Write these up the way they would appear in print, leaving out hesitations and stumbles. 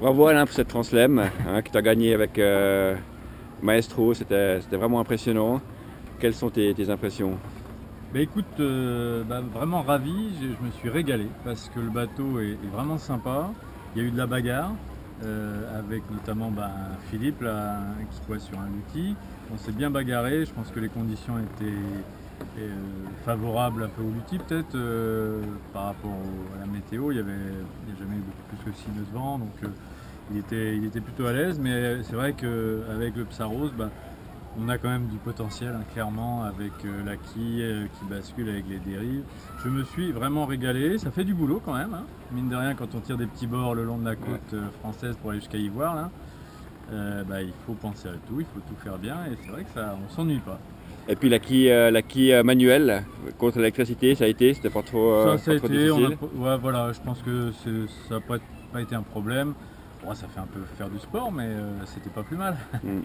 Bravo Alain pour cette Translem que tu as gagné avec Maestro, c'était vraiment impressionnant. Quelles sont tes impressions? Bah écoute, vraiment ravi, je me suis régalé parce que le bateau est vraiment sympa. Il y a eu de la bagarre avec notamment Philippe là, qui boit sur un lutti. On s'est bien bagarré, je pense que les conditions étaient favorables un peu au lutti peut-être par rapport à la météo. Il n'y a jamais eu beaucoup plus que 6 nœuds de vent, donc il était plutôt à l'aise, mais c'est vrai qu'avec le Psaros, on a quand même du potentiel, hein, clairement, avec la quille qui bascule avec les dérives. Je me suis vraiment régalé, ça fait du boulot quand même, hein. Mine de rien, quand on tire des petits bords le long de la côte française pour aller jusqu'à Ivoire, là, il faut penser à tout, il faut tout faire bien, et c'est vrai que ça, on s'ennuie pas. Et puis la quille manuelle contre l'électricité, c'était pas trop, Ça a pas trop été, difficile. ouais, voilà, je pense que ça n'a pas été un problème. Bon, ça fait un peu faire du sport, mais c'était pas plus mal. Mm.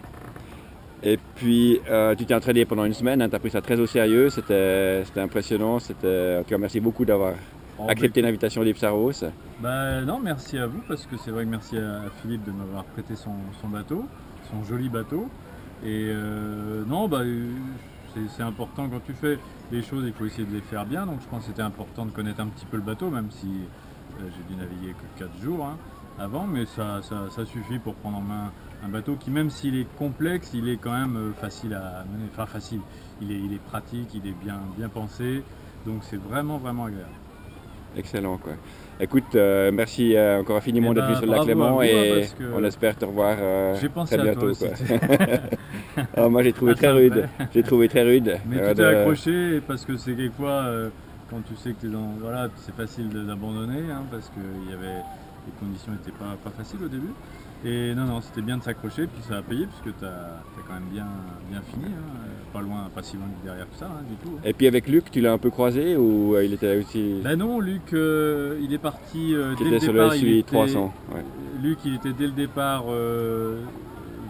Et puis tu t'es entraîné pendant une semaine, tu as pris ça très au sérieux, c'était impressionnant. En tout cas, merci beaucoup d'avoir Oh, accepté écoute, l'invitation des Psaros. non, merci à vous, parce que c'est vrai que merci à Philippe de m'avoir prêté son bateau, son joli bateau. Et non, c'est important quand tu fais les choses, il faut essayer de les faire bien. Donc je pense que c'était important de connaître un petit peu le bateau, même si j'ai dû naviguer que 4 jours hein, avant, mais ça suffit pour prendre en main un bateau qui, même s'il est complexe, il est quand même facile à mener. Enfin facile, il est pratique, il est bien pensé, donc c'est vraiment agréable. Excellent quoi. Écoute, merci encore Et infiniment d'être venu sur le lac bravo à Léman vous, hein, et parce on que espère te revoir j'ai pensé très à toi bientôt aussi. quoi. Ah, moi j'ai trouvé Ah, très ça me rude. fait. J'ai trouvé très rude. Mais tu t'es accroché parce que c'est quelquefois, quand tu sais que tu es dans. Voilà, c'est facile d'abandonner hein, parce que les conditions n'étaient pas faciles au début. Et non, c'était bien de s'accrocher, puis ça a payé puisque tu as quand même bien fini, hein, pas loin, pas si loin derrière que ça, hein, du tout. Hein. Et puis avec Luc, tu l'as un peu croisé ou il était aussi. Ben non, Luc, il est parti Qui dès le était sur le départ. SUI 300. Ouais. Luc, il était dès le départ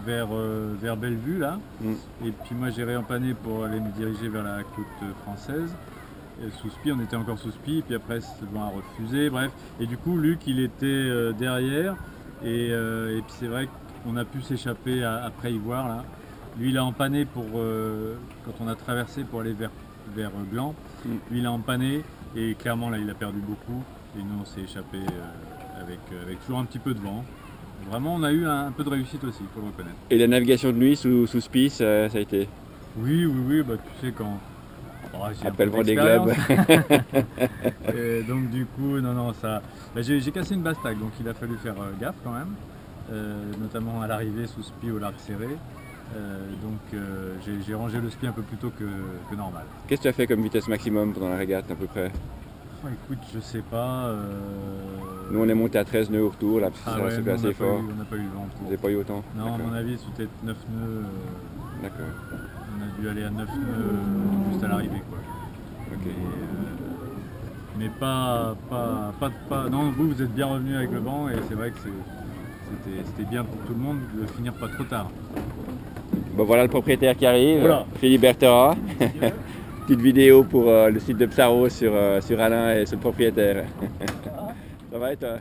vers Bellevue là. Mm. Et puis moi j'ai réempanné pour aller me diriger vers la côte française. Et sous spi, on était encore sous spi, puis après le vent a refusé, bref. Et du coup Luc il était derrière. Et puis c'est vrai qu'on a pu s'échapper après Ivoire là. Lui il a empanné quand on a traversé pour aller vers Gland. Mm. Lui il a empanné et clairement là il a perdu beaucoup. Et nous on s'est échappé avec toujours un petit peu de vent. Vraiment on a eu un peu de réussite aussi, il faut le reconnaître. Et la navigation de nuit sous spi, ça a été. Oui, tu sais quand. Oh, j'ai un Après peu le Vendée Globe. d'expérience. Et donc du coup, non, ça. J'ai cassé une bastague, donc il a fallu faire gaffe quand même, notamment à l'arrivée sous spi au large serré. J'ai rangé le spi un peu plus tôt que normal. Qu'est-ce que tu as fait comme vitesse maximum pendant la régate à peu près? Oh, écoute, je sais pas. Nous on est monté à 13 nœuds au retour là, parce que Ah ça ouais, c'était nous, assez fort. on n'a pas eu le vent Vous pour. n'avez pas eu autant? Non, à D'accord. mon avis, c'était 9 nœuds. D'accord. On a dû aller à 9 nœuds juste à l'arrivée, quoi. Ok. Mais non, vous êtes bien revenu avec le vent et c'est vrai que c'était bien pour tout le monde de finir pas trop tard. Bon voilà le propriétaire qui arrive, Voilà. Philippe Bertera. Petite vidéo pour le site de Psaros sur Alain et sur le propriétaire. Ça va et toi?